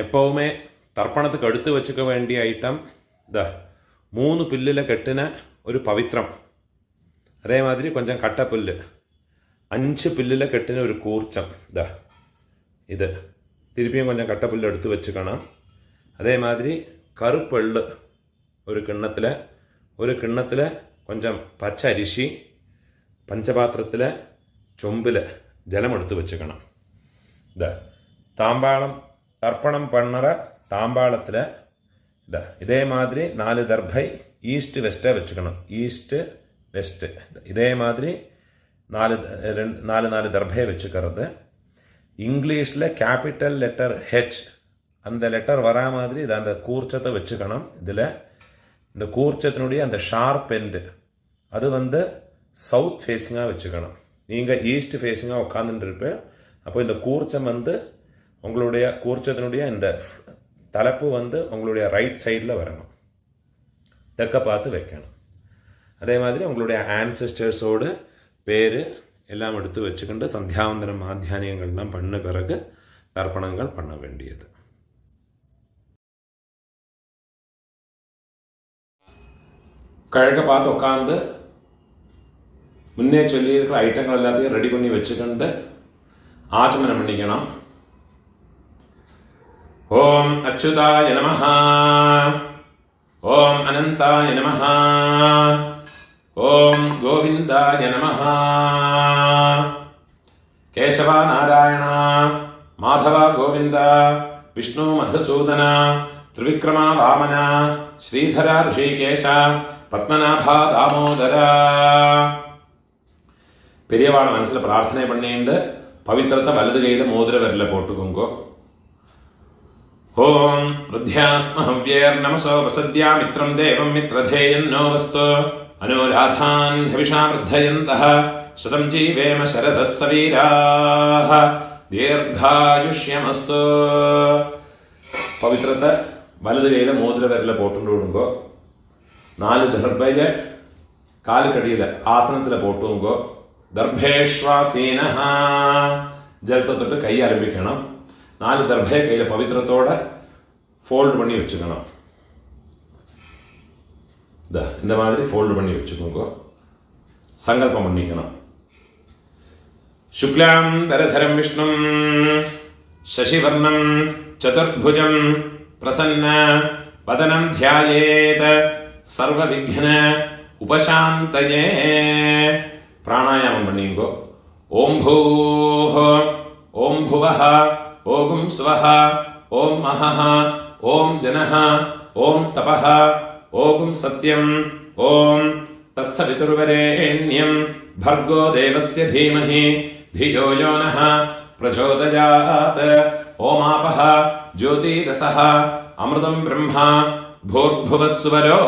எப்போவுமே தர்ப்பணத்துக்கு எடுத்து வச்சுக்க வேண்டிய ஐட்டம் இந்த 3 பில்லில் கெட்டின ஒரு பவித்ரம், அதே மாதிரி கொஞ்சம் கட்டப்புல்லு, 5 பில்லில் கெட்டின ஒரு கூர்ச்சம், இது திருப்பியும் கொஞ்சம் கட்டப்புல்லு எடுத்து வச்சுக்கணும். அதே மாதிரி கருப்பெள்ளு ஒரு கிண்ணத்தில் கொஞ்சம் பச்சை அரிசி, பஞ்சபாத்திரத்தில் சொம்பில் ஜலம் எடுத்து வச்சுக்கணும். தாம்பாளம் தர்ப்பணம் பண்ணுற தாம்பாளத்தில் இதே மாதிரி 4 தர்பை ஈஸ்ட் வெஸ்ட்டை வச்சுக்கணும். ஈஸ்ட்டு வெஸ்ட்டு இதே மாதிரி 4 தர்பையை வச்சுக்கிறது. இங்கிலீஷில் கேபிட்டல் லெட்டர் ஹெச் அந்த லெட்டர் வரா மாதிரி இதை அந்த கூர்ச்சத்தை வச்சுக்கணும். இதில் இந்த கூர்ச்சத்தினுடைய அந்த ஷார்ப் எண்டு அது சவுத் ஃபேஸிங்காக வச்சுக்கணும். நீங்கள் ஈஸ்ட் ஃபேஸிங்காக உட்காந்துட்டுருப்பேன். அப்போ இந்த கூர்ச்சம் உங்களுடைய கூர்ச்சத்தினுடைய இந்த தலைப்பு உங்களுடைய ரைட் சைடில் வரணும், தெற்க பார்த்து வைக்கணும். அதே மாதிரி உங்களுடைய ஆன்செஸ்டர்ஸோடு பேர் எல்லாம் எடுத்து வச்சுக்கிண்டு சந்தியாவந்தனம் மாத்தியானியங்கள்லாம் பண்ண பிறகு தர்ப்பணங்கள் பண்ண வேண்டியது. கிழக்க பார்த்து உட்காந்து முன்னே சொல்லியிருக்கிற ஐட்டங்கள் எல்லாத்தையும் ரெடி பண்ணி வச்சுக்கிண்டு ஆச்சமனம் பண்ணிக்கணும். ஓம் அச்சுதாய நமஹ, ஓம் அனந்தாய நமஹ, ஓம் கோவிந்தாய நமஹ. கேசவா நாராயண மாதவா கோவிந்த, விஷ்ணு மதுசூதன, திரிவிக்ரமா வாமன, ஸ்ரீதரா ரிஷிகேஷ, பத்மநாபா தாமோதர. பெரியவாளை மனசில் பிரார்த்தனை பண்ணிட்டு பவித்திரத்தை வலது கையில் மோதிர விரலில் போட்டுக்கோங்கோ. ஓம் ருத்யாஸ்மஹவ்யேர் நமசோ வசத்யா மித்ரம் தேவம் மித்ரதேயன்னோ வஸ்து அனுராதான் ஹவிஷா வர்தயந்தः சதம் ஜீவேம சரதः சவீராः தீர்காயுஷ்யமஸ்து. பவித்திரத்தை வலது கையில் மோதிர விரலில் போட்டு விடுங்கோ. 4 தர்பையை காலுக்கடியில் ஆசனத்தில் போட்டுங்கோ. தர்பேஷ்வாசீனஹ ஜலத்தை தொட்டு கை ஆரம்பிக்கணும். 4 தர்பையை கையில் பவித்திரத்தோட ஃபோல்டு பண்ணி வச்சுக்கணும். இந்த மாதிரி ஃபோல்டு பண்ணி வச்சுக்கோங்க. சங்கல்பம் பண்ணிக்கணும். சுக்லாம் தரதரம் விஷ்ணும் சசிவர்ணம் சதுர்புஜம் பிரசன்ன வதனம் தியாயேத் சர்வ விக்ன உபசாந்தயே. பிராணாயாமம் பண்ணிங்கோ. ஓம் பூஹ, ஓம் புவஹ, ஓம் ஸ்வஹ, ஓம் மஹஹ, ஓம் ஜனஹ, ஓம் தபஹ, ஓம் சத்யம், ஓம் தத்சவிதுர்வரேண்யம் भर्गो देवस्य धीमहि धियो यो नः प्रचोदयात्. ओमापः ज्योतिरसः अमृतं ब्रह्मा भूर्भुवस्वरो.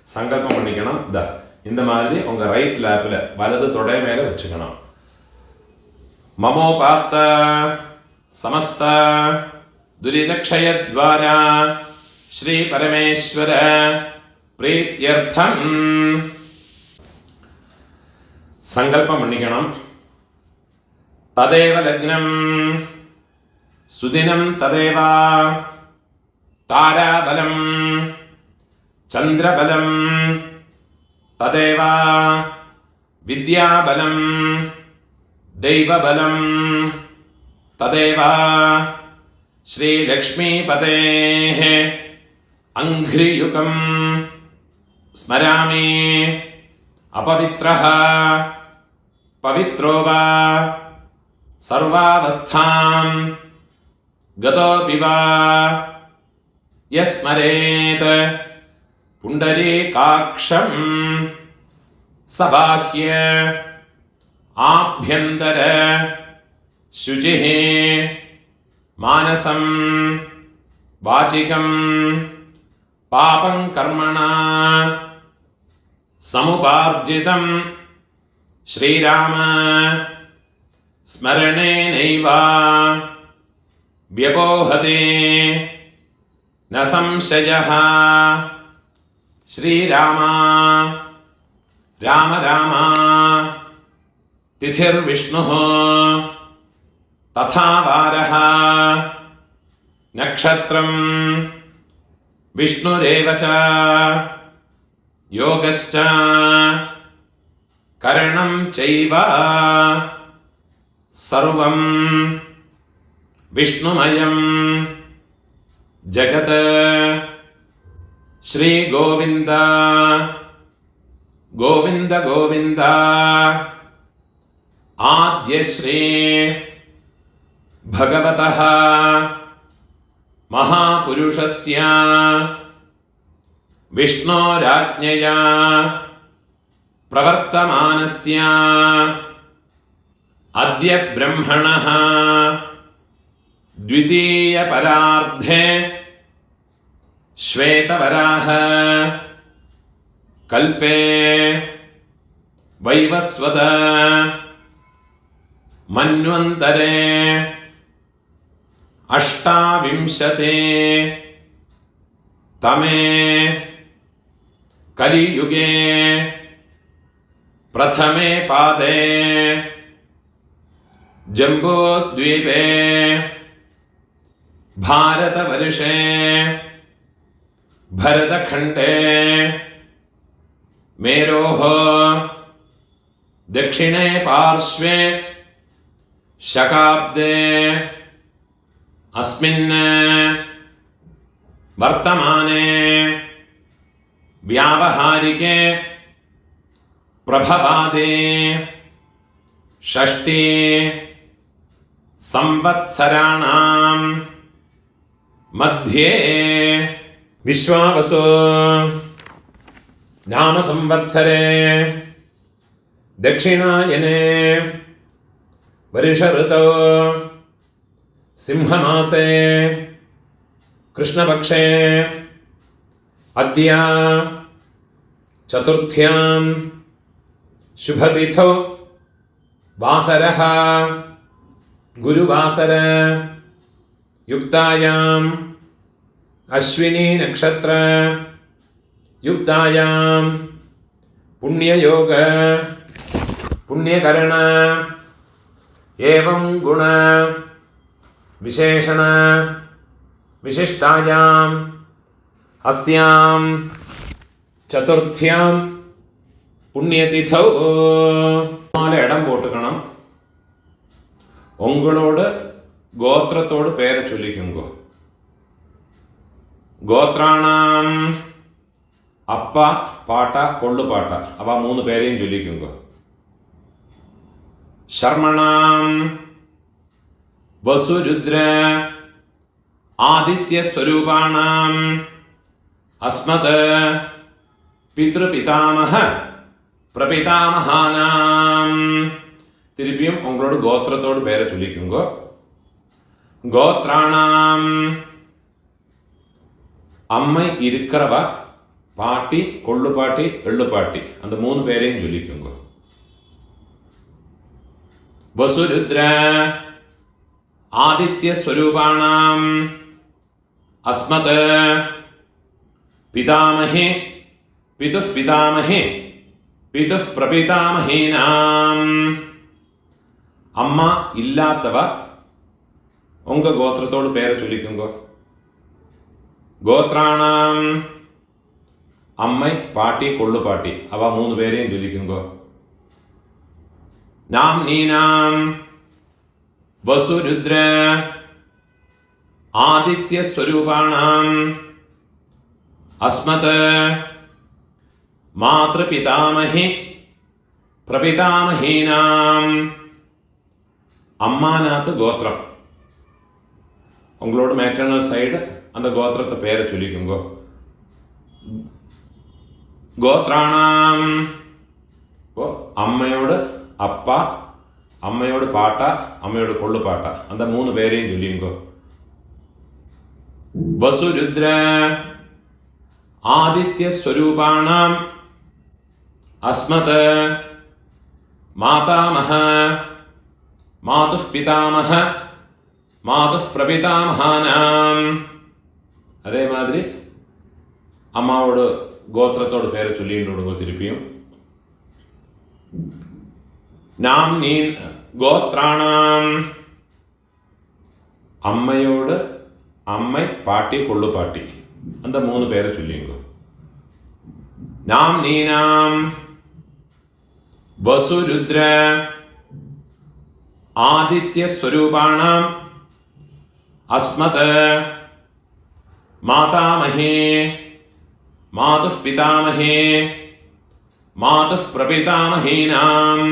சங்கல்பம் பண்ணிக்கணும். இந்த மாதிரி உங்க ரைட் லேப்ல வலது தொடை மேல வச்சுக்கணும். மமோபாத்த சமஸ்த துரிதக்ஷயத்வாரா ஸ்ரீ பரமேஸ்வர பிரீத்யர்த்தம் சங்கல்பம் பண்ணிக்கணும். ததேவ லக்னம் சுதினம் ததேவ தாராபலம் சந்திரபலம் ததேவ வித்யாபலம் தெய்வபலம் ததேவ ஸ்ரீலக்ஷ்மீபதேः அங்க்ரியுகம் ஸ்மராமி. अपवित्रः पवित्रो वा सर्वावस्थां गतोऽपि वा यस्मरेत् पुण्डरीकाक्षं सबाह्य आभ्यन्तर शुचिः मानसं वाचिकं पापं कर्मणा समुपार्जितं श्रीराम स्मरणेनैव व्यपोहते न संशयः. श्रीराम राम राम तिथिर्विष्णुः तथा वारः നക്ഷത്രം വിഷ്ണുരേവ ച യോഗശ്ച കരണം ചൈവ സർവം വിഷ്ണുമയം ജഗത് ശ്രീ ഗോവിന്ദ ഗോവിന്ദ ഗോവിന്ദ ആദ്യശ്രീ ഭഗവതഃ മഹാപുരുഷസ്യ വിഷ്ണോരാജ്ഞയാ പ്രവർത്തമാനസ്യ അദ്യ ബ്രഹ്മണഃ ദ്വിതീയ പരാർദ്ധേ ശ്വേതവരാഹ കൽപേ വൈവസ്വത മന്വന്തരേ അഷ്ടാവിംശതേ തമേ കലിയുഗേ പ്രഥമേ പാദേ ജംബൂദ്വീപേ ഭാരതവർഷേ ഭരതഖണ്ഡേ മേരോः ദക്ഷിണേ പാർശ്വേ ശകാബ്ദേ അസ്മിन् വർത്തമാനേ വ്യാവഹാരികേ പ്രഭവാദേ ഷഷ്ഠി സംവത്സരാണാം മധ്യേ വിശ്വാവസു നാമ സംവത്സരേ ദക്ഷിണായനേ വർഷഋതൗ സിംഹമാസേ കൃഷ്ണപക്ഷേ അദ്യ ചതുർത്ഥ്യാം ശുഭതിഥൗ വാസരഃ ഗുരുവാസര യുക്തായാം അശ്വിനി നക്ഷത്ര യുക്തായാം പുണ്യയോഗ പുണ്യകരണ ഏവം ഗുണ വിശേഷണ വിശിഷ്ടായാം അസ്യാം ചതുർത്ഥ്യാം പുണ്യതിഥൗ ഇടം പോട്ടുക്കണം. ഉങ്ങളോട് ഗോത്രത്തോട് പേരെ ചൊല്ലിക്കുങ്കോ. ഗോത്രാണാം അപ്പ പാട്ട കൊള്ളുപാട്ട അവ മൂന്ന് പേരെയും ചൊല്ലിക്കുങ്കോ. ശർമ്മണാം വസുരുദ്ര ആദിത്യസ്വരൂപാണാം അസ്മത് പിതൃപിതാമഹ പ്രപിതാമഹാനാം. തിരുപ്പിയും ഉങ്ങളോട് ഗോത്രത്തോട് പേരെ ചൊല്ലിക്കുങ്കോ. ഗോത്രാണാം അമ്മ ഇരിക്കറവ പാട്ടി കൊള്ളുപാട്ടി എള്ളുപാട്ടി அந்த മൂന്ന് പേരെയും ചൊല്ലിക്കുങ്കോ. വസുരുദ്ര ആദിത്യസ്വരൂപാണാം അസ്മത് പിതാമഹേ പിതുഃപിതാമഹേ പിതുഃപ്രപിതാമഹീനാം. അമ്മ ഇല്ലാത്തവ ഉങ്ക ഗോത്രത്തോട് പേരെ ചൊല്ലിക്കുങ്കോ. ഗോത്രാണാം അമ്മ പാട്ടി കൊള്ളുപാട്ടി അവ മൂന്ന് പേരെയും ചൊല്ലിക്കുങ്കോ. നാം നീനാം വസുരുദ്ര ആദിത്യസ്വരൂപാണാം അസ്മത് മാതൃപിതാമഹി പ്രപിതാമഹീനാം. അമ്മാനാത്ത് ഗോത്രം ഉങ്ങളോട് മാറ്റേണൽ സൈഡ് அந்த ഗോത്രത്തെ പേരെ ചൊല്ലിക്കുങ്കോ. ഗോത്രാണാം അമ്മയോട് അപ്പ അമ്മയോട് പാട്ട അമ്മയോട് കൊള്ളുപാട്ട அந்த മൂന്ന് പേരെയും ചൊല്ലിക്കുങ്കോ. വസുരുദ്ര ആദിത്യസ്വരൂപാണാം അസ്മത് മാതാമഹ മാതുഃപിതാമഹ മാതുഃപ്രപിതാമഹാനാം. അതേമാതിരി അമ്മാവോട് ഗോത്രത്തോട് പേരെ ചൊല്ലിയിട്ട് കൊടുങ്ങോ. തിരുപ്പിയും നാം നീ ഗോത്രാണാം അമ്മയോട് அம்மை, பாட்டி, கொள்ளு பாட்டி, அந்த 3 பேரை சொல்லிங்க. நாம் நீனாம் வசுருத்ர ஆதித்ய ஸ்வரூபாணாம் அஸ்மத் மாதாமஹே மாதுः பிதாமஹே மாதுः பிரபிதாமஹீனாம்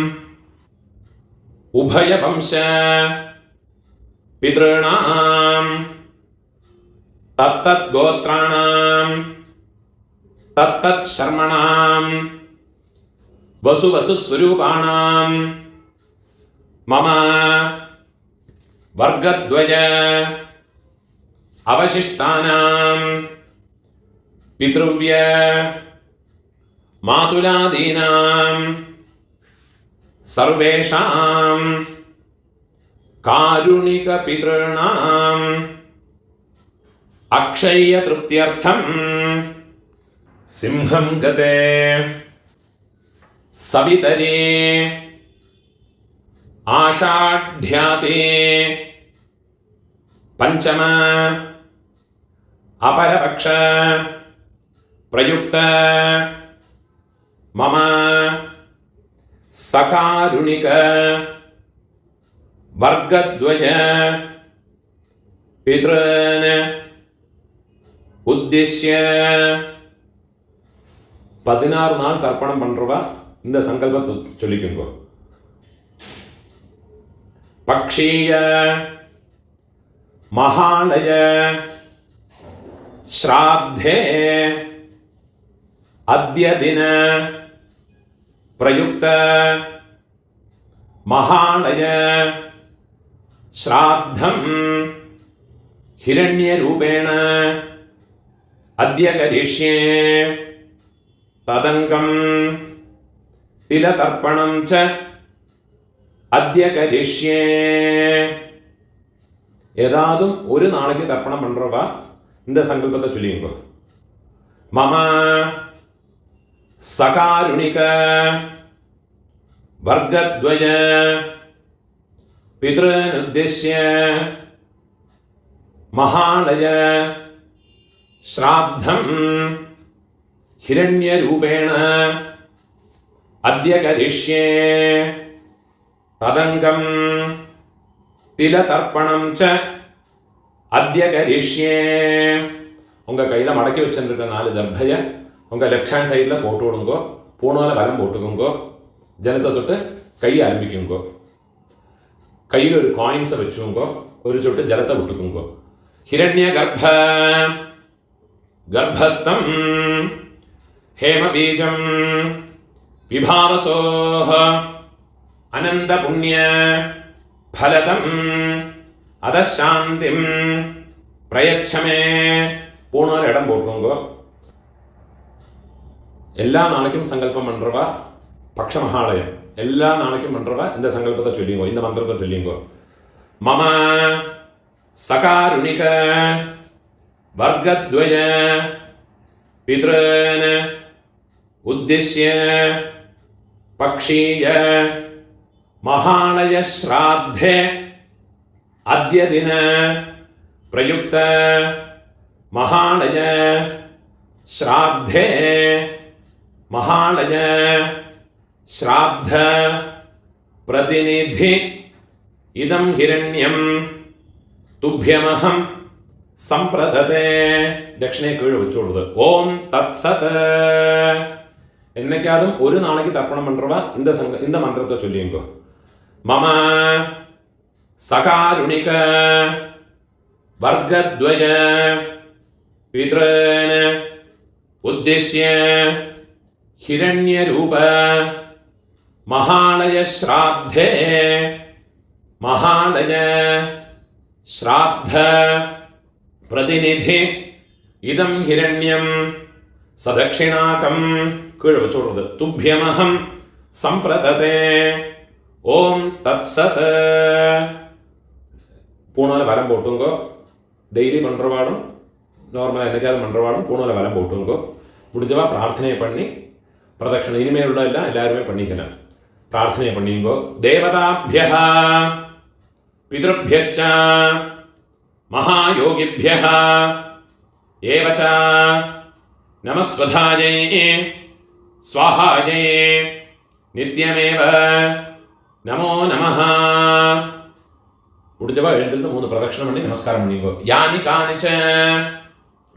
உபயவம்ச பித்ருணாம் தத்தத் கோத்ராணாம் தத்தத் சர்மணாம் வசு வசு ஸ்வரூபாணாம் மம வர்க்கத்வய அவசிஷ்டானாம் பித்ருவ்ய மாதுலாதீனாம் சர்வேஷாம் காருணிக பித்ருணாம் அக்ஷய திருப்தியர்த்தம் சிம்ஹம் கதே சவிதரே ஆஷாಢ்யாதே பஞ்சம அபரபக்ஷ பிரயுக்த மம சகாருணிக வர்க்கத்வய பித்ருன் உத்திஷ்ய 16 நாள் தர்ப்பணம் பண்றவா இந்த சங்கல்பத்தை சொல்லிக்கோங்க. பக்ஷீய மகாலய ஸ்ராத்தே அத்ய தின பிரயுக்த மகாலய ஸ்ராத்தம் ஹிரண்யரூபேண அத்ய கரிஷ்யே ததங்கம் திலதர்ப்பணம் ச அத்ய கரிஷ்யே. ஏதாவது ஒரு நாளைக்கு தர்ப்பணம் பண்றவா இந்த சங்கல்பத்தை சொல்லிங்க. மம சகாருணிக வர்க்கத்வய பித்ருன் உத்திஷ்ய மகாலய ஸ்ராத்தம் ஹிரண்யரூபேண அத்ய கரிஷ்யே ததங்கம் திலதர்ப்பணம் ச அத்ய கரிஷ்யே. உங்க கையில மடக்கி வச்சிருக்க 4 தர்பைய உங்க லெஃப்ட் ஹேண்ட் சைடில் போட்டு விடுங்கோ. பூணால வலம் போட்டுக்கோங்கோ. ஜலத்தை தொட்டு கையை ஆரம்பிக்குங்கோ. கையில் ஒரு காயின்ஸை வச்சுக்கோங்கோ. ஒரு சொட்டு ஜலத்தை விட்டுக்குங்கோ. ஹிரண்ய கர்ப்பஸ்தம் ஹேமபீஜம் விபாவசோஹ அனந்த புண்ணிய ஃபலதம் அதசாந்திம் பிரயச்சமே. பூணால் இடம் போட்டுக்கோங்கோ. எல்லா நாளைக்கும் சங்கல்பம் பண்றவா பக்ஷ மகாலயம் எல்லா நாளைக்கும் பண்றவா இந்த சங்கல்பத்தை சொல்லிங்கோ. இந்த மந்திரத்தை சொல்லிங்கோ. மம சகாருணிக வர்க்கத்வய பித்ருன் உத்திஷ்ய பக்ஷீய மகாலய ஸ்ராத்தே அத்ய தின பிரயுக்த மகாலய ஸ்ராத்தே மகாலய ஸ்ராத்த பிரதிநிதி இதம் ஹிரண்யம் துப்யமஹம் சம்பிரததே. தட்சிணை கீழே வச்சுடுது. ஓம் தத் சத். என்னைக்காவது ஒரு நாளைக்கு தர்ப்பணம் பண்றவா இந்த மந்திரத்தை சொல்லிங்கோ. மம சகாருணிக வர்க்கத்வய பித்ருன் உத்திஷ்ய ஹிரண்யரூப மகாலய ஸ்ராத்தே மகாலய ஸ்ராத்த பிரதிநிதி இதம் ஹிரண்யம் சதக்ஷிணாகம் கீழே வச்சுடுறது. துப்யமஹம் சம்பிரததே. ஓம் தத் சத். பூணால வரம் போட்டுங்கோ. டெய்லி பண்றவாடும் நார்மலாக என்னைக்காவது பண்றவாடும் பூணால வரம் போட்டுங்கோ. முடிஞ்சவா பிரார்த்தனை பண்ணி பிரதட்சணை இனிமேல் உள்ள எல்லாம் எல்லாருமே பண்ணிக்கலாம். பிரார்த்தனை பண்ணிங்கோ. தேவதாபியः பித்ருभ्यश्च महायोगिभ्यः एव च नमस्वधायै स्वाहायै नित्यमेव नमो नमः. முடிஞ்சவா எழுந்திருந்து 3 பிரதட்சணம் பண்ணி நமஸ்காரம் பண்ணிக்கோ. யானி கானிச்ச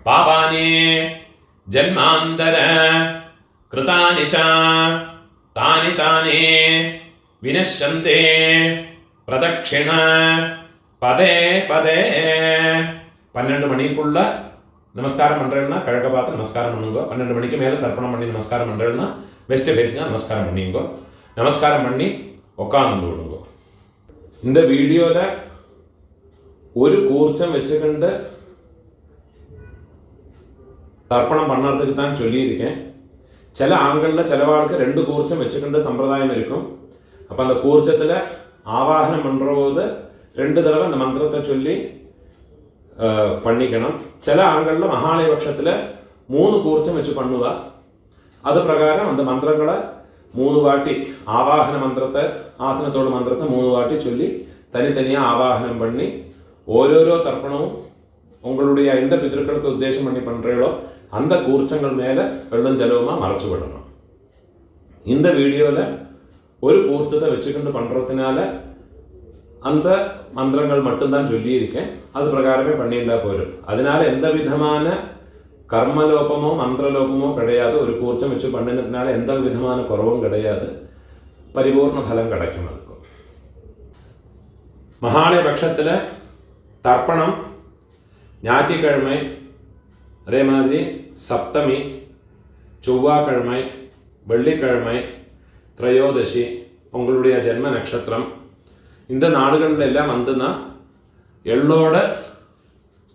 பாபானி ஜன்மாந்தர கிருதானி ச தானி தானி வினஷ்யந்தே பிரதட்சிண பதே பதே. 12 மணிக்குள்ள நமஸ்காரம் பண்ணுறேன்னா கிழக்க பார்த்து நமஸ்காரம் பண்ணுங்க. 12 மணிக்கு மேலே தர்ப்பணம் பண்ணி நமஸ்காரம் பண்ணுறேன்னா வெஸ்ட் ஃபேஸிங்காக நமஸ்காரம் பண்ணிங்கோ. நமஸ்காரம் பண்ணி உட்காந்து விடுங்க. இந்த வீடியோவில் ஒரு கூர்ச்சம் வச்சுக்கிண்டு தர்ப்பணம் பண்ணுறதுக்கு தான் சொல்லியிருக்கேன். சில ஆண்களில் சிலவாளுக்கு 2 கூர்ச்சம் வச்சுக்கிண்டு சம்பிரதாயம் இருக்கும். அப்போ அந்த கூர்ச்சத்தில் ஆவாகனம் பண்ணுற போது 2 தடவை அந்த மந்திரத்தை சொல்லி பண்ணிக்கணும். சில ஆண்களில் மகாலய பட்சத்தில் 3 கூர்ச்சம் வச்சு பண்ணுவா. அது பிரகாரம் அந்த மந்திரங்களை 3 வாட்டி ஆவாகன மந்திரத்தை ஆசனத்தோட மந்திரத்தை 3 வாட்டி சொல்லி தனித்தனியாக ஆவாகனம் பண்ணி ஓரோரோ தர்ப்பணமும் உங்களுடைய எந்த பிதர்களுக்கு உத்தேசம் பண்ணி பண்ணுறீங்களோ அந்த கூர்ச்சங்கள் மேலே வெள்ளம் ஜலவுமாக மறைச்சு விடணும். இந்த வீடியோவில் ஒரு கூர்ச்சத்தை வச்சுக்கிண்டு பண்ணுறதுனால அந்த மந்திரங்கள் மட்டும்தான் சொல்லியிருக்கேன். அது பிரகாரமே பண்ணியிருந்தா போயிடும். அதனால எந்த விதமான கர்மலோபமோ மந்திரலோபமோ கிடையாது. ஒரு கூர்ச்சம் வச்சு பண்ணினதுனால எந்த விதமான குறவும் கிடையாது. பரிபூர்ண பலம் கிடைக்கும். அதுக்கும் மகாலய பட்சத்தில் தர்ப்பணம் ஞாயிற்றுக்கிழமை, அதே மாதிரி சப்தமி, செவ்வாய்க்கிழமை, வெள்ளிக்கிழமை, திரையோதசி, உங்களுடைய ஜென்ம நட்சத்திரம், இந்த നാളുകളിലെല്ലാം വന്നുന്ന എള്ളോട്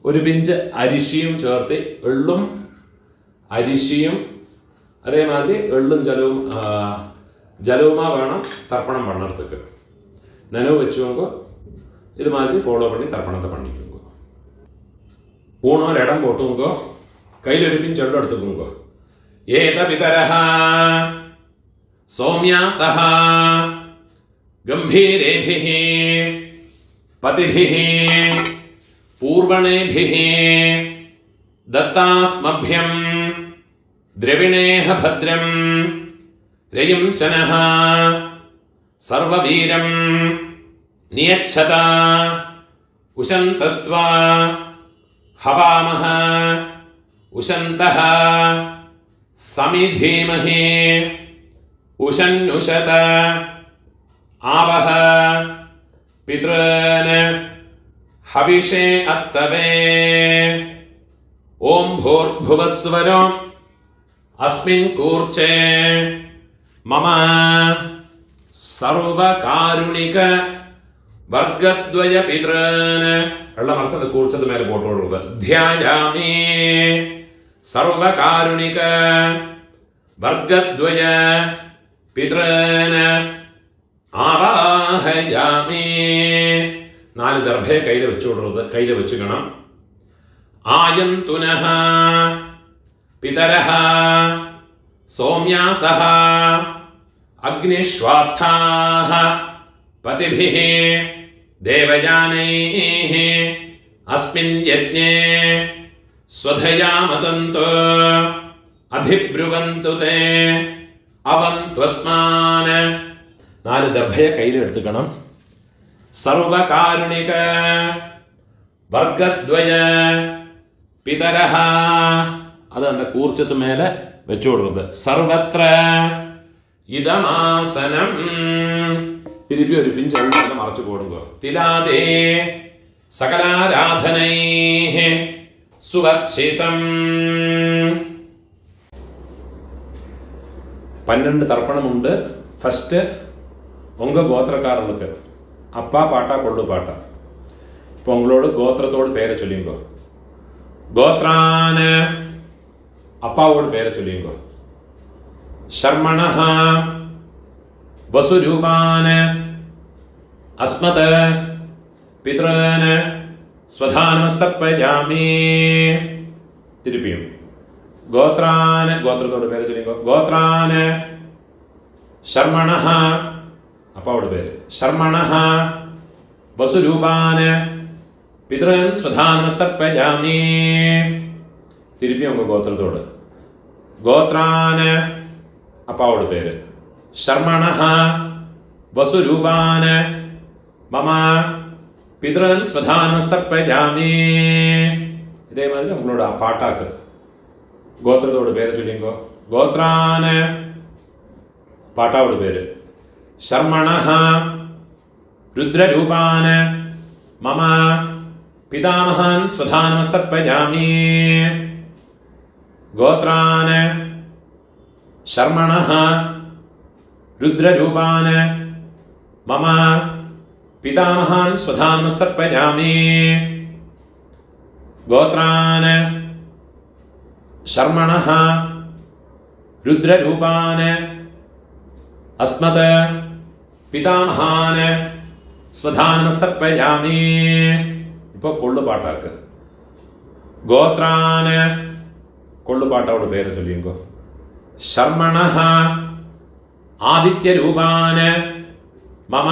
ഒരു പിഞ്ച് അരിശിയും ചേർത്ത് എള്ളും അരിശിയും അതേമാതിരി എള്ളും ജലവുമാ വേണം തർപ്പണം പണ്ണறதுக்கு. നനവ് വെച്ചുകൊണ്ടോ ഇത് മാതിരി ഫോളോ பண்ணி തർപ്പണത്തെ பண்ணிக்கோங்க. ஊனோர் இடம் போட்டுங்கோ. கையில் ஒரு பிஞ்சு எள்ளு எடுத்துக்கோங்க. ஏத பிதரஹ சௌம்யாசஹ गंभीरेभिः पतिभिः पूर्वणेभिः दत्तास्मभ्यं द्रविणेह भद्रं रयिं चनः सर्ववीरं नियच्छता उशन्तस्त्वा हवामः उशन्तः समिधीमहि उशन्नुषत आवह पितॄन् हविषे अत्तवे. ओम भूर्भुवस्वरो अस्मिन् कूर्चे मम सर्वकारुणिक वर्गद्वय पितॄन् എല്ലാം മറിച്ചത് കൂർച്ചത് മേലെ പോട്ടോടുക. ധ്യായാമി സർവകാരുണിക വർഗദ്വയ പിതॄന് ആവാഹയാമി. 4 ദർഭയെ കയ്യിൽ വെച്ചു കൊടുക്കുന്നത്. കയ്യിൽ വെച്ചുക്കണം. ആയന്തുനഃ പിതരഃ സൗമ്യാസഃ അഗ്നിശ്വാത്ഥാഃ പതിഭിഃ ദേവയാനൈഃ അസ്മിൻ യജ്ഞേ സ്വധയാമതന്തു അധിബ്രുവന്തു തേ അവന്ത്വസ്മാൻ. 4 ദർഭയെ കയ്യിൽ എടുത്തുക്കണം. സർവകാരുണിക വർഗദ്വയ പിതരഃ അത് அந்த കൂർച്ചത്ത് മേലെ വെച്ചു കൊടുക്കുന്നത്. സർവത്ര ഇദമാസനം തിരുപ്പി ഒരു പിഞ്ച് എണ്ണ മറച്ചു കൊടുക്കുക. തിലാദേ സകലാരാധനൈഃ സുവർച്ചിതം. 12 தர்ப்பணமுண்டு. ஃபஸ்ட்டு உங்கள் கோத்திரக்காரர்களுக்கு அப்பா பாட்டா கொள்ளு பாட்டா. இப்போ உங்களோட கோத்திரத்தோடு பேரை சொல்லிங்கோ. கோத்ரான அப்பாவோட பேரை சொல்லிங்கோ. ஷர்மணஹ வசுரூபான அஸ்மத பித்ரான ஸ்வதானமஸ்தர்ப்பயாமி. திருப்பியும் கோத்ரான கோத்திரத்தோட பேரை சொல்லிங்கோ. கோத்ரான ஷர்மணஹ அப்பாவோட பேர். ஷர்மணஹ வசுரூபான പിതൃൻ സ്വധാനമസ്തർപ്പയാമി. തിരുപ്പി നമുക്ക് ഗോത്രത്തോട്. ഗോത്രാന് അപ്പാവോട് പേര്. ശർമ്മണഃ വസുരൂപാന് മമ പിതൃൻ സ്വധാനമസ്തർപ്പയാമി. ഇതേമാതിരി നമ്മളോട് ആ പാട്ടാക്ക്. ഗോത്രത്തോട് പേര് ചൊല്ലിങ്കോ. ഗോത്രാന് പാട്ടാവോട് പേര്. ശർമ്മണഃ രുദ്രരൂപാന് മമ പിതാമഹാൻ സ്വധാനമസ്തർപ്പയാമി. ഗോത്രാന് ശർമ്മണഃ രുദ്രരൂപാന് മമ പിതാമഹാൻ സ്വധാനമസ്തർപ്പയാമി. ഗോത്രാന് ശർമ്മണഃ രുദ്രരൂപാന് അസ്മത് പിതാമഹാന് സ്വധാനമസ്തർപ്പയാമി. ഇപ്പോൾ കൊള്ളുപാട്ടാക്ക്. ഗോത്രാന് കൊള്ളുപാട്ടോട് പേര് ചൊല്ലിങ്കോ. ശർമ്മണഃ ആദിത്യരൂപാന് മമ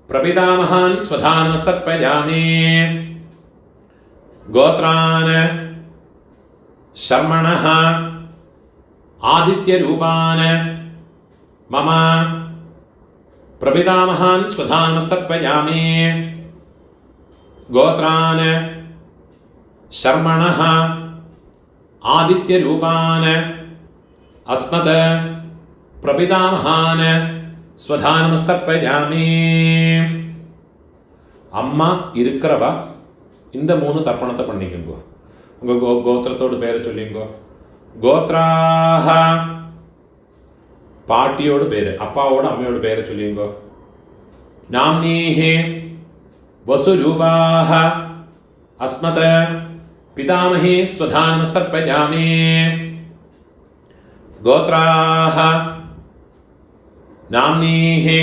പ്രപിതാമഹാൻ സ്വധാനമസ്തർപ്പയാമി. ഗോത്രാന് ശർമ്മണഃ ആദിത്യരൂപാന് മമ പ്രപിതാമഹാൻ സ്വധാനമസ്തർപ്പയാമി. ഗോത്രാന് ശർമ്മണഃ ആദിത്യരൂപാന് അസ്മത് പ്രപിതാമഹാന് സ്വധാനമസ്തർപ്പയാമി. അമ്മ இருக்கிறவ இந்த 3 தர்ப்பணத்தை பண்ணிக்கோங்க. உங்கள் கோத்திரத்தோடு பேரை சொல்லிங்கோ. கோத்ராஹ பாட்டியோடு பேர். அப்பாவோட அம்மையோட பேரை சொல்லிங்கோ. நாம்னீஹி வசுரூபாஹ அஸ்மத் பிதாமஹி ஸ்வதானமஸ்தர்ப்பயாமி. கோத்ராஹ நாம்னீஹி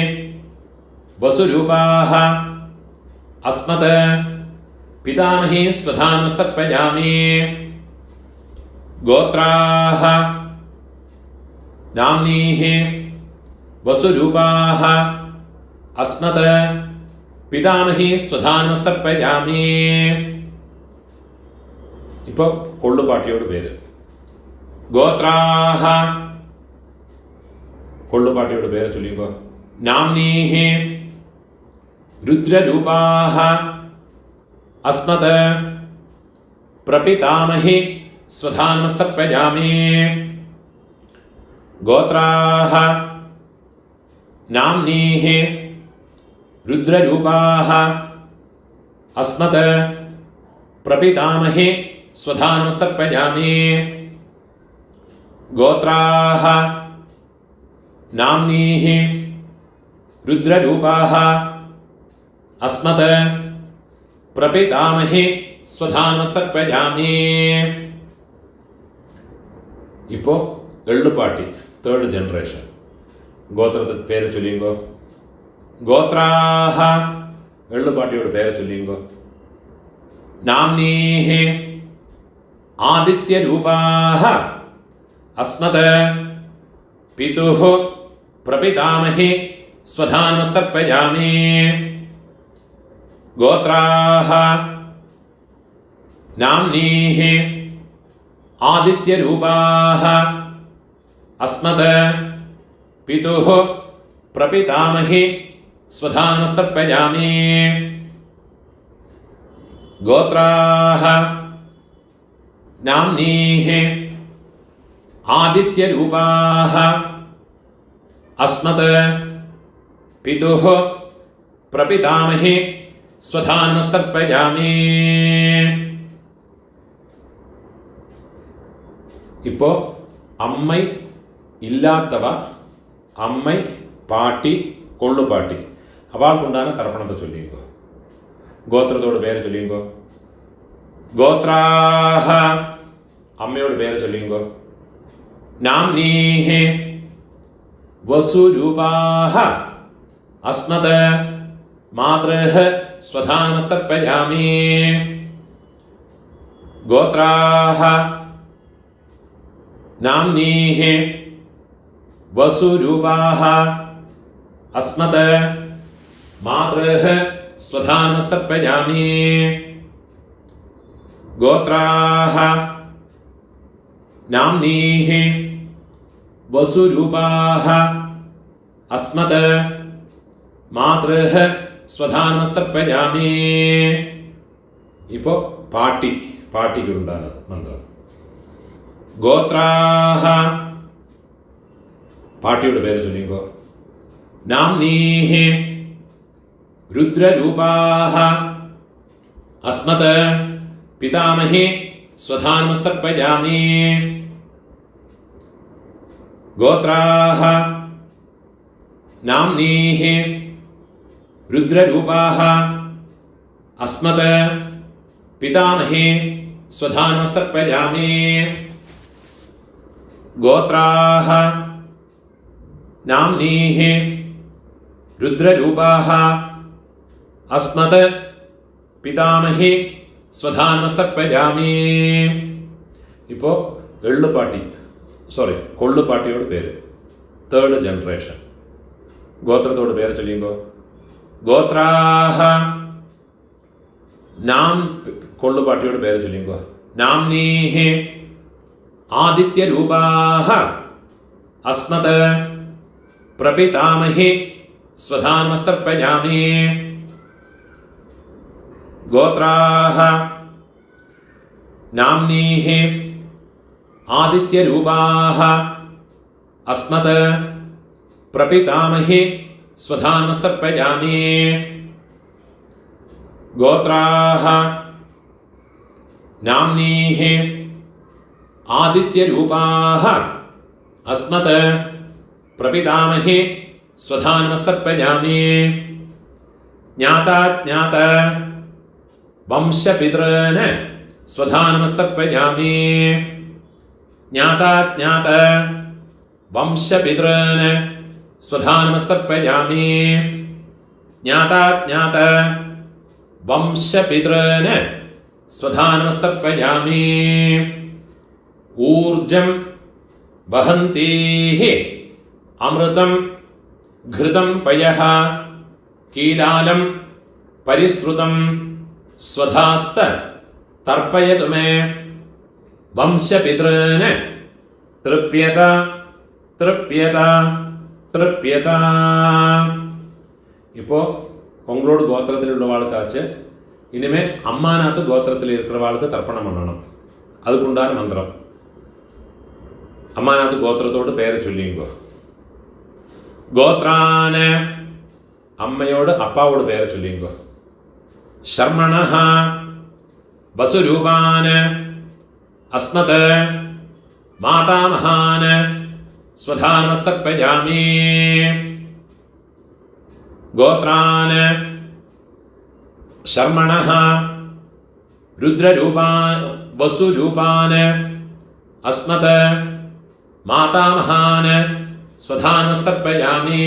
வசுரூபாஹ அஸ்மத் പിതാമഹി സ്വധാനമസ്തർപ്പയാമി. ഗോത്രാഹ നാംനീഹി വസുരൂപാഹ അസ്മത് പിതാമഹി സ്വധാനമസ്തർപ്പയാമി. ഇപ്പോൾ കൊള്ളുപാട്ടിയോട് പേര്. ഗോത്രാഹ കൊള്ളുപാട്ടിയോട് പേര് ചൊല്ലിക്കോ. നാംനീഹി രുദ്രരൂപാഹ അസ്മത് പ്രപിതാമഹി സ്വധാനമസ്തർപ്പയാമി. ഗോത്രാഹ നാംനീഹി രുദ്രരൂപാഹ അസ്മത് പ്രപിതാമഹി സ്വധാനമസ്തർപ്പയാമി. ഗോത്രാഹ നാംനീഹി രുദ്രരൂപാഹ അസ്മത് പ്രപിതാമഹി സ്വധാനമസ്തർപ്പയാമി. ഇപ്പോൾ എള്ളുപാട്ടി 3rd ജനറേഷൻ. ഗോത്രത്തെ പേര് ചൊല്ലിങ്കോ. ഗോത്രാഹ എള്ളുപാട്ടിയോട് പേര് ചൊല്ലിങ്കോ. നാംനീഹി ആദിത്യരൂപാഹ അസ്മത് പിതുഃ പ്രപിതാമഹി സ്വധാനമസ്തർപ്പയാമി. ഗോത്രാഹ നാംനീഹി ആദിത്യരൂപാഹ അസ്മത് പിതുഃ പ്രപിതാമഹി സ്വധാനമസ്തർപ്പയാമി. ഗോത്രാഹ നാംനീഹി ആദിത്യരൂപാഹ അസ്മത് പിതുഃ പ്രപിതാമഹി സ്വധാനമസ്തർപ്പയാമി. இப்போ அம்மை இல்லாதவ, அம்மை பாட்டி கொள்ளுப்பாட்டி அவளுக்குண்டான தர்ப்பணத்தை சொல்லிங்கோ. கோத்திரத்தோட பேரை சொல்லிங்கோ. கோத்ராஹ அம்மையோட பேரை சொல்லிங்கோ. நாம்னீஹி வசுரூபாஹ அஸ்மத் மாத்ருஹ ஸ்வதானமஸ்தர்ப்பயாமி. கோத்ராஹ நாம்னீஹி வசுரூபாஹ அஸ்மத் மாத்ருஹ स्वधा नमस्तर्पयामि गोत्राः नाम्नीः वसुरूपाः अस्मत् मातृः स्वधा नमस्तर्पयामि ഇപ്പോൾ പാട്ടിക്കുണ്ടാണ് മന്ത്രം ഗോത്രാഹ പാട്ടിയുടെ പേര് ചൊല്ലിക്കോ നാംനീഹി രുദ്രരൂപാഹ അസ്മത് പിതാമഹി സ്വധാ നമസ്തർപ്പയാമി ഗോത്രാഹ നാംനീഹി രുദ്രരൂപാഹ അസ്മത് പിതാമഹി സ്വധാ നമസ്തർപ്പയാമി ഗോത്രാഹ നാംനീഹി രുദ്രരൂപാഹ അസ്മത് പിതാമഹി സ്വധാ നമസ്തർപ്പയാമി ഇപ്പോൾ കൊള്ളുപാട്ടിയോട് പേര് തേർഡ് ജനറേഷൻ ഗോത്രത്തോട് പേര് ചൊല്ലിയുമ്പോൾ ഗോത്രാഹ നാം കൊള്ളുപാട്ടിയോട് പേര് ചൊല്ലിയുമ്പോൾ നാംനീഹി ആദിത്യരൂപാഹ അസ്മത് പ്രപിതാമഹി സ്വധാ നമസ്തർപ്പയാമി ഗോത്രാഹ നാംനീഹി ആദിത്യരൂപാഹ അസ്മത് പ്രപിതാമഹി സ്വധാ നമസ്തർപ്പയാമി ഗോത്രാഹ നാംനീഹി ആദിത്യരൂപാഹ അസ്മത് പ്രപിതാമഹി സ്വധാ നമസ്തർപ്പയാമി ജ്ഞാതാജ്ഞാത വംശപിതॄൻ സ്വധാ നമസ്തർപ്പയാമി ജ്ഞാതാജ്ഞാത വംശപിതॄൻ സ്വധാ നമസ്തർപ്പയാമി ജ്ഞാതാജ്ഞാത വംശപിതॄൻ സ്വധാ നമസ്തർപ്പയാമി ഊർജം വഹന്തീഹി അമൃതം ഘൃതം പയഃ കീലാലം പരിശ്രുതം സ്വധാസ്ത തർപ്പയതു മേ വംശപിതॄൻ തൃപ്യത തൃപ്യത തൃപ്യത ഇപ്പോൾ உங்களோட கோத்திரத்தில் உள்ளவாளுக்காச்சு இனிமே அம்மாநாத்து கோத்திரத்தில் இருக்கிறவாளுக்கு தர்ப்பணம் பண்ணணும் அதுக்குண்டான மந்திரம் അമ്മാനാത്ത് ഗോത്രത്തോട് പേര് ചൊല്ലിയുമ്പോ ഗോത്രാന് അമ്മയോട് അപ്പാവോട് പേര് ചൊല്ലിയുമ്പോ ശർമ്മണഃ വസുരൂപാന് അസ്മത് മാതാമഹാന് സ്വധാ നമസ്തർപ്പയാമി ഗോത്രാന് ശർമ്മണഃ രുദ്രരൂപാൻ വസുരൂപാന് അസ്മത് മാതാമഹാന് സ്വധാ നമസ്തർപ്പയാമി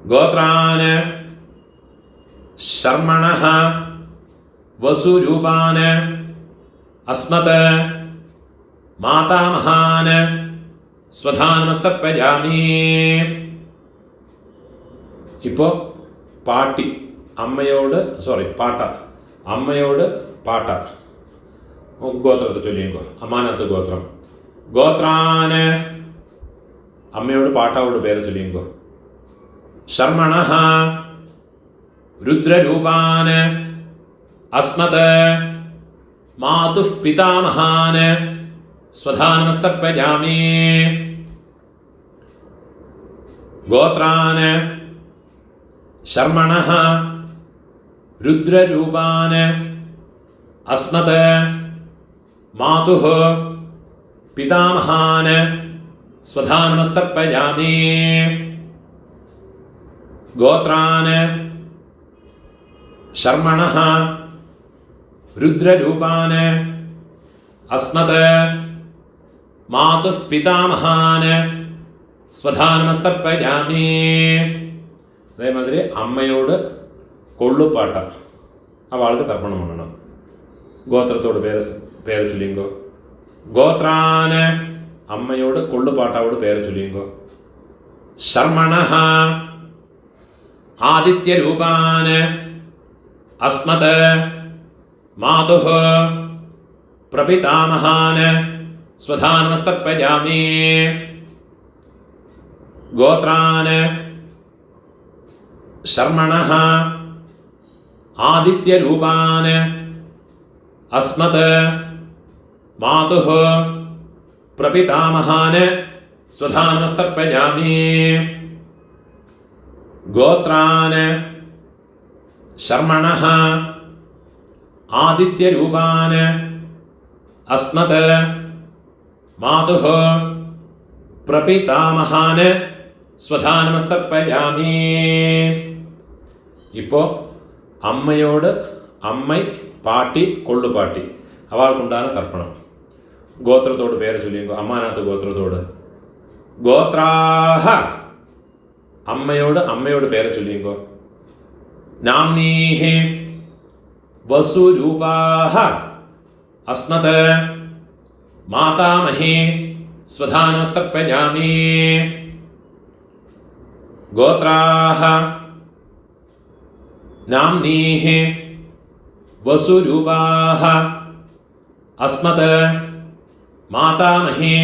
ഗോത്രാന് ശർമ്മണഃ വസുരൂപാന് അസ്മത് മാതാമഹാന് സ്വധാ നമസ്തർപ്പയാമി ഇപ്പോൾ പാട്ടി അമ്മയോട് പാട്ട ഗോത്രത്തെ ചൊല്ലിയുമ്പോൾ അമ്മാനത്ത് ഗോത്രം ഗോത്രാന് അമ്മയോട് പാട്ടാവോട് പേര് ചൊല്ലിയുമ്പോൾ ശർമ്മണഃ രുദ്രരൂപാന് അസ്മത് മാതുഃ പിതാമഹാന് സ്വധാ നമസ്തർപ്പയാമി ഗോത്രാന് ശർമ്മണഃ രുദ്രരൂപാന് അസ്മത് മാതുഃ പിതാമഹാന് സ്വധാ നമസ്തർപ്പയാമി ഗോത്രാന് ശർമ്മണഃ രുദ്രരൂപാന് അസ്മത് മാതുഃ പിതാമഹാന് സ്വധാ നമസ്തർപ്പയാമി അതേമാതിരി അമ്മയോട് കൊള്ളുപാട്ട അവൾക്ക് തർപ്പണം பண்ணണം ഗോത്രത്തോട് പേര് ചൊല്ലിയുമ്പോൾ ഗോത്രാന് അമ്മയോട് കൊള്ളുപാട്ടാവോട് പേര് ചൊല്ലിയുമ്പോൾ ശർമ്മണഃ आदित्यरूपान् अस्मत् मातुः प्रपितामहान् स्वधानमस्तर्पयामि गोत्रान् शर्मणः आदित्यरूपान् अस्मत् मातुः प्रपितामहान् स्वधानमस्तर्पयामि गोत्रान् शर्मणः आदित्यरूपान् अस्मत् मातुः प्रपितामहान् स्वधानमस्तर्पयामि. ഇപ്പോൾ അമ്മയോട് അമ്മൈ പാട്ടി കൊള്ളുപാട്ടി അവൾക്കുണ്ടാകുന്ന തർപ്പണം. ഗോത്രത്തോട് പേര് ചൊല്ലിയോ അമ്മാനാത്ത് ഗോത്രത്തോട് ഗോത്രാഹ അമ്മയോട് അമ്മയോട് പേര് ചൊല്ലിയോ നാംനീഹി വസുരൂപാഹ അസ്മത് മാതാമഹി സ്വധാനമസ്തർപ്പയാമി ഗോത്രാഹ നാംനീഹി വസുരൂപാഹ അസ്മത് മാതാമഹി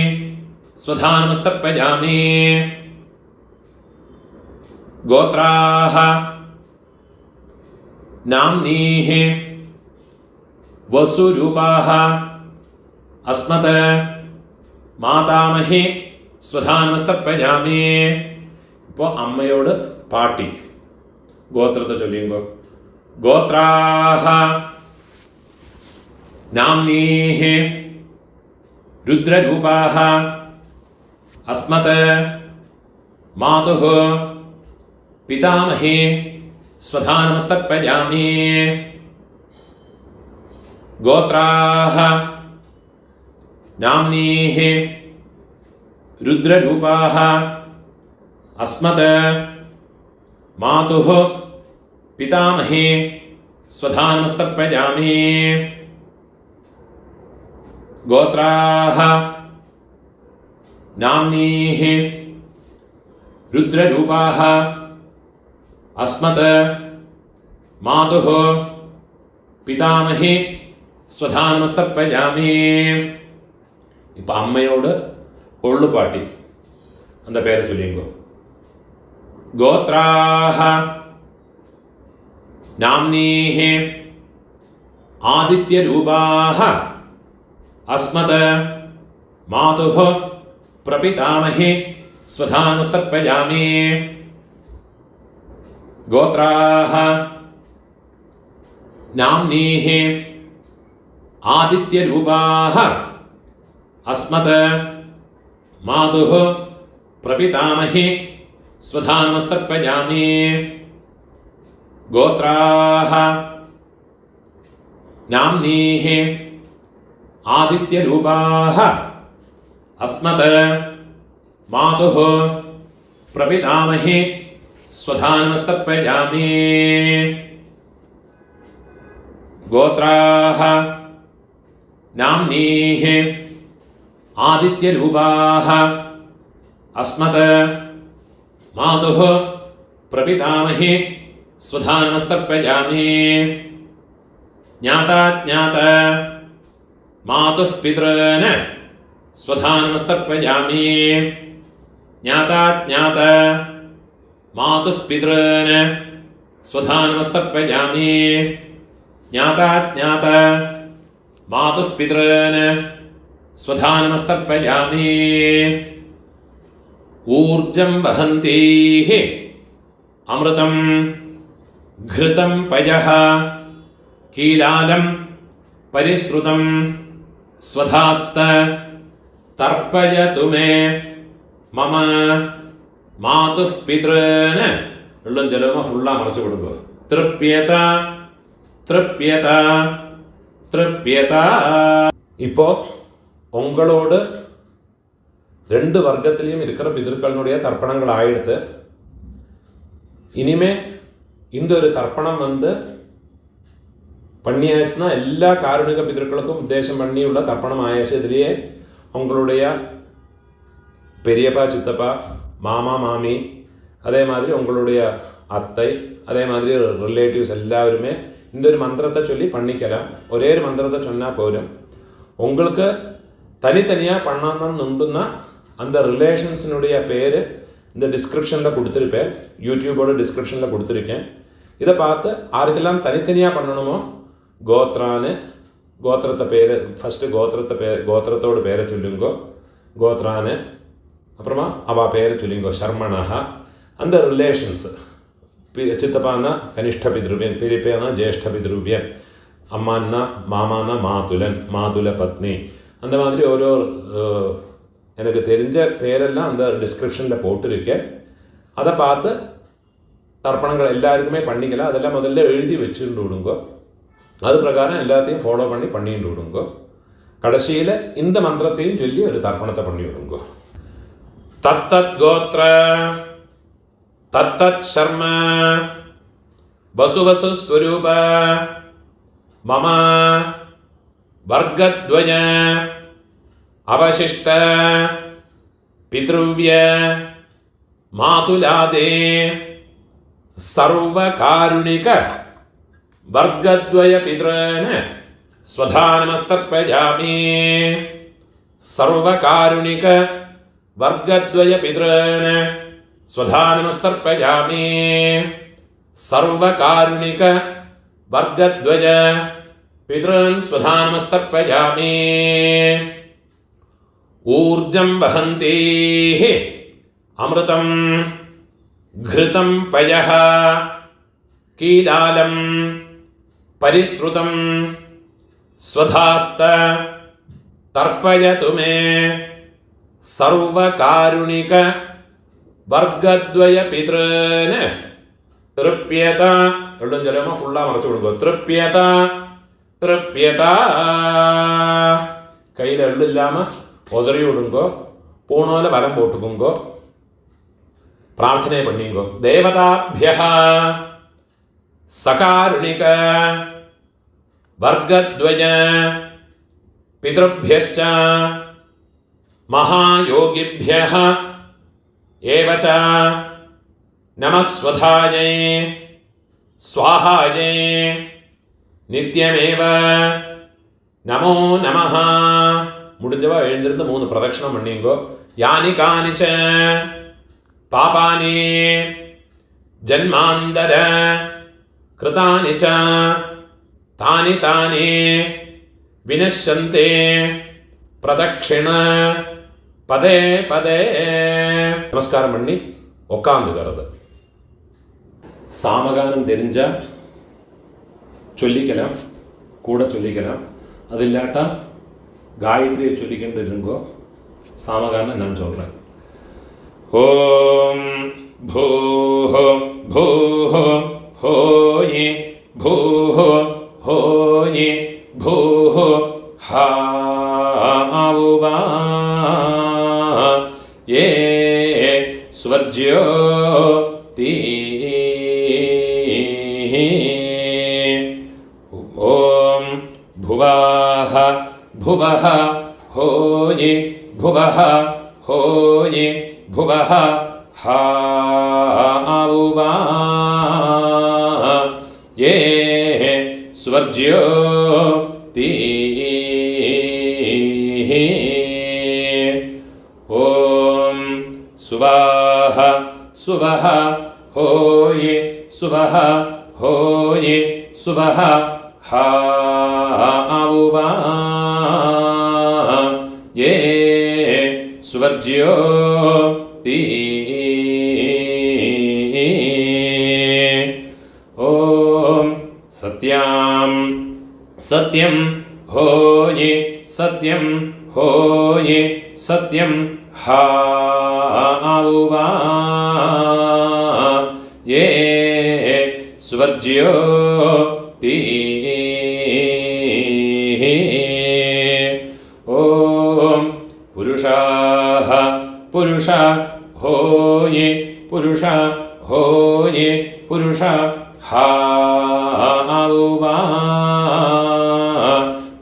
സ്വധാനമസ്തർപ്പയാമി ഗോത്രാഹ നാംനീഹി വസുരൂപാഹ അസ്മത് മാതാമഹി സ്വധാനമസ്തർപ്പയാമി. ഇപ്പോൾ അമ്മയോട് പാട്ടി ഗോത്രത്തെ ചൊല്ലിയുമ്പോൾ ഗോത്രാഹ നാംനീഹി രുദ്രരൂപാഹ അസ്മത് മാതുഃ പിതാമഹി സ്വധാനമസ്തർപ്പയാമി ഗോത്രാഹ നാംനീഹി രുദ്രരൂപാഹ അസ്മത് മാതുഃ പിതാമഹി സ്വധാനമസ്തർപ്പയാമി ഗോത്രാഹ നാംനീഹി രുദ്രരൂപാഹ അസ്മത് മാതുഃ പിതാമഹി സ്വധാനമസ്തർപ്പയാമി. ഇപ്പം അമ്മയോട് കൊള്ളുപാട്ടി എന്താ പേര് ചൊല്ലിയോ ഗോത്രാഹ നാംനീഹി ആദിത്യരൂപാഹ അസ്മത് മാതുഃ പ്രപിതാമഹി സ്വധാനമസ്തർപ്പയാമി ഗോത്രാഹ നാംനീഹി ആദിത്യരൂപാഹ അസ്മത് മാതുഃ പ്രപിതാമഹി സ്വധാനമസ്തർപ്പയാമി ഗോത്രാഹ നാംനീഹി ആദിത്യരൂപാഹ അസ്മത് മാതുഃ പ്രപിതാമഹി സ്വധാനമസ്തർപ്പയാമി ഗോത്രാഹ നാംനീഹി ആദിത്യരൂപാഹ അസ്മത് മാതുഃ പ്രപിതാമഹി സ്വധാനമസ്തർപ്പയാമി ജ്ഞാതാജ്ഞാത മാതുഃ പിതॄൻ സ്വധാനമസ്തർപ്പയാമി ജ്ഞാതാജ്ഞാത മാതുഃ പിതॄൻ സ്വധാനമസ്തർപ്പയാമി ജ്ഞാതാജ്ഞാത മാതുഃ പിതॄൻ സ്വധാനമസ്തർപ്പയാമി ഊർജം വഹന്തീഃ അമൃതം ഘൃതം പയഃ കീലാലം പരിശ്രുതം സ്വധാസ്ത തർപ്പയതു മേ മമ മാതുഃ പിതॄൻ ഉള്ളും ജലവും ഫുള്ളാ മറച്ചു കൊടുക്കുക തൃപ്യത തൃപ്യത തൃപ്യത. ഇപ്പോൾ ഉങ്ങളോട് രണ്ട് വർഗത്തിലെയും இருக்கிற പിതൃക്കളിനുடைய தர்ப்பணங்களாயிடுத்து. இனிமே இந்த ஒரு தர்ப்பணம் பண்ணியாச்சுன்னா எல்லா காருணிக பிதர்களுக்கும் உத்தேசம் பண்ணியுள்ள தர்ப்பணம் ஆயாச்சு. இதுலேயே உங்களுடைய பெரியப்பா சித்தப்பா மாமா மாமி அதே மாதிரி உங்களுடைய அத்தை, அதே மாதிரி ரிலேட்டிவ்ஸ் எல்லாருமே இந்த ஒரு மந்திரத்தை சொல்லி பண்ணிக்கலாம். ஒரே ஒரு மந்திரத்தை சொன்னால் போரும். உங்களுக்கு தனித்தனியாக பண்ணணும்னா அந்த ரிலேஷன்ஸினுடைய பேர் இந்த டிஸ்கிரிப்ஷனில் கொடுத்துருப்பேன், யூடியூபோட டிஸ்கிரிப்ஷனில் கொடுத்துருக்கேன். இதை பார்த்து யாருக்கெல்லாம் தனித்தனியாக பண்ணணுமோ கோத்ரான்னு கோத்திரத்தை பேர் ஃபஸ்ட்டு கோத்திரத்தோட பேரை சொல்லுங்கோ, கோத்ரான்னு. அப்புறமா அவள் பேரை சொல்லுங்கோ, ஷர்மணா. அந்த ரிலேஷன்ஸ் சித்தப்பான்னா கனிஷ்ட பித்ருவியன், பெரியப்பேனா ஜேஷ்ட பித்ருவியன், அம்மான்னா மாமானா மாதுலன், மாதுல பத்னி. அந்த மாதிரி ஓரோ எனக்கு தெரிஞ்ச பேரெல்லாம் அந்த டிஸ்கிரிப்ஷனில் போட்டிருக்கேன். அதை பார்த்து தர்ப்பணங்கள் எல்லாருக்குமே பண்ணிக்கலாம். அதெல்லாம் முதல்ல எழுதி வச்சுட்டு விடுங்கோ. அது பிரகாரம் எல்லாத்தையும் ஃபாலோ பண்ணிட்டு விடுங்கோ. கடைசியில் இந்த மந்திரத்தையும் சொல்லி ஒரு தர்ப்பணத்தை பண்ணி விடுங்கோ. தத்தத் கோத்ர தத்தத் சர்ம வசுவசு ஸ்வரூப மம வர்க்கத்வய அவசிஷ்ட பித்ருவ்ய மாதுலாதே சர்வகாருணிக வர்க்கத்வய பித்ரேன ஸ்வதானமஸ்தர்ப்பயாமி. சர்வகாருணிக வர்க்கத்வய பித்ரேன ஸ்வதானமஸ்தர்ப்பயாமி. சர்வகாருணிக வர்க்கத்வய பித்ரேன் ஸ்வதானமஸ்தர்ப்பயாமி. ஊர்ஜம் வஹந்தேஹ அமிர்தம் घृतं पयः कीलालं परिश्रुतं स्वधास्त तर्पयतु मे सर्वकारुणिक वर्गद्वय पितॄन् तृप्यत. എള്ളും ജലമോ ഫുള്ളാ മറച്ചു കൊടുക്കുക. തൃപ്യത തൃപ്യത. കയ്യിൽ എള്ളില്ലാമ ഉതറി വിടുങ്കോ, പൂണോല വലം പോട്ടുക്കുങ്കോ, பிரார்த்தனை பண்ணிங்கோ. தேவதாபியः சகாருணிக வர்க்கத்வய பித்ருभ्यश्च மகாயோகிभ्यः ஏவ ச நமஸ்வதாயை ஸ்வாஹாயை நித்யமேவ நமோ நமஹ. முடிஞ்சவா எழுந்திருந்து 3 பிரதட்சணம் பண்ணிங்கோ. யானி கானிச்ச பாபானி ஜன்மாந்தர கிருதானி ச தானி தானி வினஷ்யந்தே பிரதட்சிண பதே பதே. நமஸ்காரம் பண்ணி உட்காந்துக்கிறது. சாமகானம் தெரிஞ்சால் சொல்லிக்கலாம், கூட சொல்லிக்கலாம். அது இல்லாட்டா காயத்ரியை சொல்லிக்கிட்டு இருங்கோ. சாமகானம் நான் சொல்கிறேன். ஓம் பூஹ பூஹ ஹோயி பூஹ ஹோயி பூஹ ஹாவுவா ஏ ஸ்வர்ஜ்யோ தீ. ஓம் புவாஹ புவஹ ஹோயி புவஹ ஹோயி भुवः हावुवा ये स्वर्ज्यो ती. ॐ सुवाह सुवः होयि सुवः होयि सुवः हावुवा ये स्वर्ज्यो ती. ॐ सत्यां सत्यं होयि सत्यं होयि सत्यं हावुवा ये स्वर्ज्यो ती. ॐ पुरुषाः पुरुष होयि पुरुष होयि पुरुष हावुवा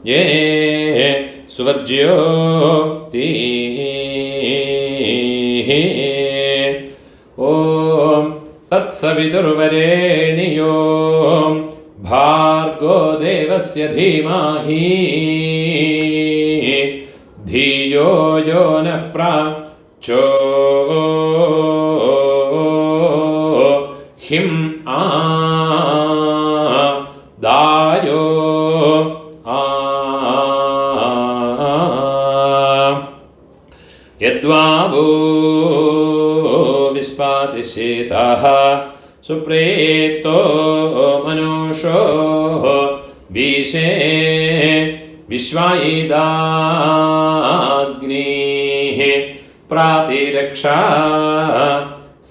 ये स्वर्ज्यो ती. ॐ തത്സവിതുർവരേണ്യോ ഭാർഗോ ദേവസ്യ ധീമഹി ധിയോ യോ നഃ പ്രചോദിഹിം ദായോ യദ്വാവോ വിസ്പാതിശേതഃ സുപ്രേതോ മനുഷോ വീശേ വിശ്വായിദാഗ്നിഃ പ്രാതിരക്ഷാ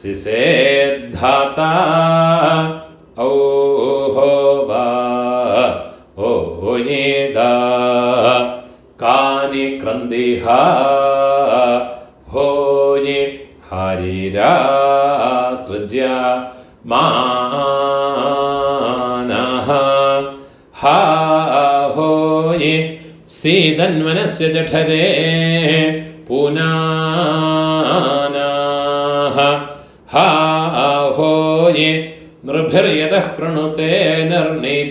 സിസേദ്ധാത ഔഹോവാ ഓയേഡ കാനി ക്രന്ദിഹ ഹോയെ ഹരിരാസൃജ്യ മാനഃ ഹാ ഹോയെ സീതന്വനസ്യ ജഠരേ പുനാനഃ ഹാ ഹോയെ നൃഭിർയതഃ കൃണുതേ നിർനിജാംഗാം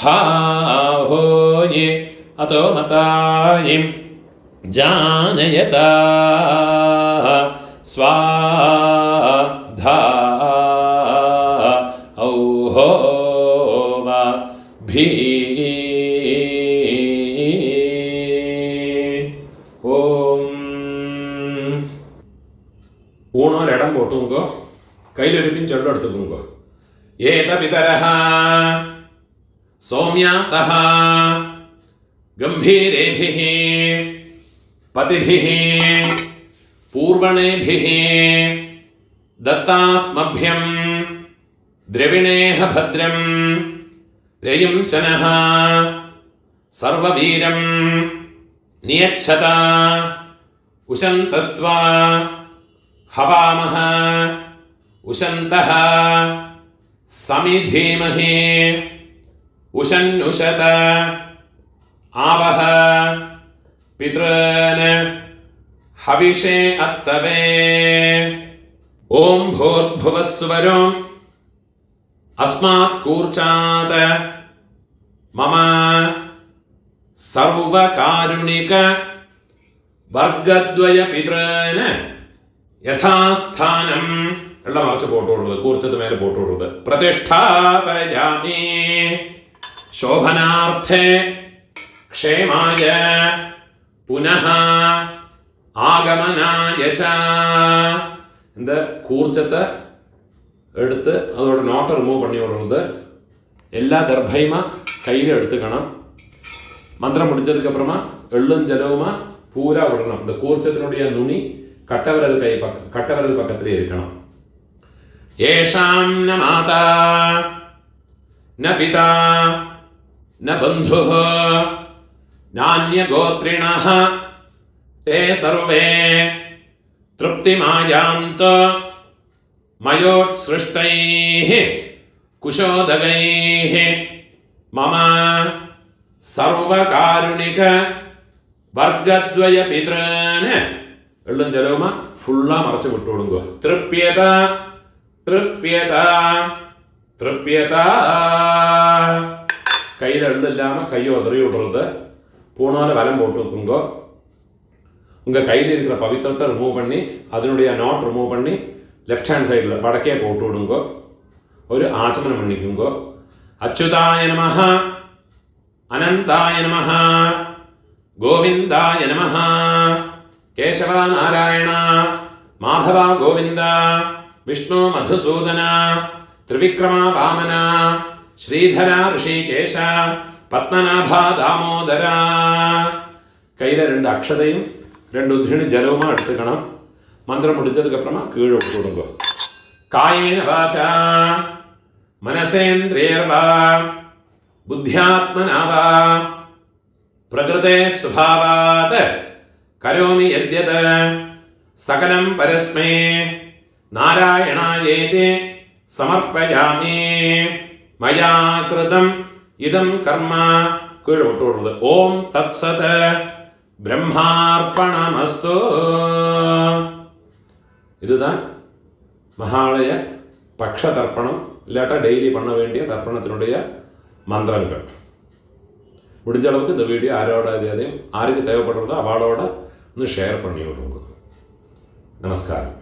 ഹാ ഹോയെ അതോ മതായിം ജാനയത സ്വാധാ ഔഹോവ ഭീ ഓം. ഊണോരിടം പൊട്ടുങ്കോ കയ്യിലൊരു പിഞ്ചെള്ളം എടുത്തുക്കുങ്കോ. ഏത പിതരഃ സൗമ്യാസഃ ഗംഭീരേഭിഃ പതിഭിഃ പൂർവണേഭിഃ ദത്താസ്മഭ്യം ദ്രവിണേഹ ഭദ്രം രയും ചനഃ സർവവീരം നിയച്ഛത ഉശന്തസ്ത്വാ ഹവാമഹ ഉശന്തഃ സമിധീമഹി ഉശന്നുശത ആവഹ പിതॄന് ഹവിഷേ അത്തവേ. ഓം ഭൂർഭുവസ്സുവരോ അസ്മാത് കൂർച്ചാത് മമ സർവകാരുണിക വർഗദ്വയ പിതॄന് യഥാസ്ഥാനം എല്ലാം മറച്ച് പോട്ടുകൊടുത്തത് കൂർച്ചത് മേലെ പോട്ടുകൊടുത്തത് പ്രതിഷ്ഠാപയാമി ശോഭനാർത്ഥേ ക്ഷേമായ പുനഃ ആഗമനായ ച. இந்த கூர்ச்சத்தை எடுத்து அதோட நோட்டை ரிமூவ் பண்ணி விடுறது. எல்லா தர்பையுமா கையில் எடுத்துக்கணும். மந்திரம் முடிஞ்சதுக்கப்புறமா எள்ளும் ஜலவுமா பூரா விடணும். இந்த கூர்ச்சத்தினுடைய நுனி கட்டவிரல் பக்கத்திலே இருக்கணும். ஏஷாம் ந மாதா ந பிதா ந பந்துः நான்யகோத்ரிணः ते सर्वे तृप्तिमायान्तो मयोत्सृष्टैः कुशोदगैः मम സർവകാരുണിക വർഗദ്വയ പിതॄന് എള്ളും ജലവുമ ഫുള്ളാ മറച്ചു വിട്ടുകൊടുക്കുക. തൃപ്യത തൃപ്യത തൃപ്യത. കയ്യിൽ എള്ളില്ലാമ കൈ ഉതറി വിടുறது. பூணால வலம் போட்டு வைக்குங்க. உங்கள் கையில் இருக்கிற பவித்திரத்தை ரிமூவ் பண்ணி அதனுடைய நாட் ரிமூவ் பண்ணி லெஃப்ட் ஹேண்ட் சைடில் வடக்கே போட்டு விடுங்க. ஒரு ஆச்சமனம் பண்ணிக்குங்க. அச்சுதாய நமஹ அனந்தாய நமஹ கோவிந்தாய நமஹ கேசவ நாராயண மாதவ கோவிந்த விஷ்ணு மதுசூதன ത്രിവിക്രമ വാമന ശ്രീധര ഋഷികേശ പത്മനാഭ ദാമോദര. കയ്യിൽ 2 അക്ഷതയും 2 ഉദ്ധിണി ജലവുമാ എടുത്തുക്കണം. മന്ത്രം മുടിച്ചതുക്കപ്പുറമാ കീഴ് വിട്ടു കൊടുക്കുക. കായേന വാച മനസേന്ദ്രിയർവാ ബുദ്ധ്യാത്മനാവാ പ്രകൃതേ സ്വഭാവാത് കരോമി യദ്യത് സകലം പരസ്മൈ നാരായണായേതി സമർപ്പയാമി. മയാ കൃതം ഇദം കർമ്മ കീഴ് വിട്ടുകൊടുത്തത്. ഓം തത്സത് ബ്രഹ്മാർപ്പണമസ്തു. இதுதான் மகாலய பக்ஷ தர்ப்பணம் இல்லாட்டா டெய்லி பண்ண வேண்டிய தர்ப்பணத்தினுடைய மந்திரங்கள். முடிஞ்ச அளவுக்கு இந்த வீடியோ யாருக்கு தேவைப்படுறதோ அவளோட ஷேர் பண்ணி விடுங்க. நமஸ்காரம்.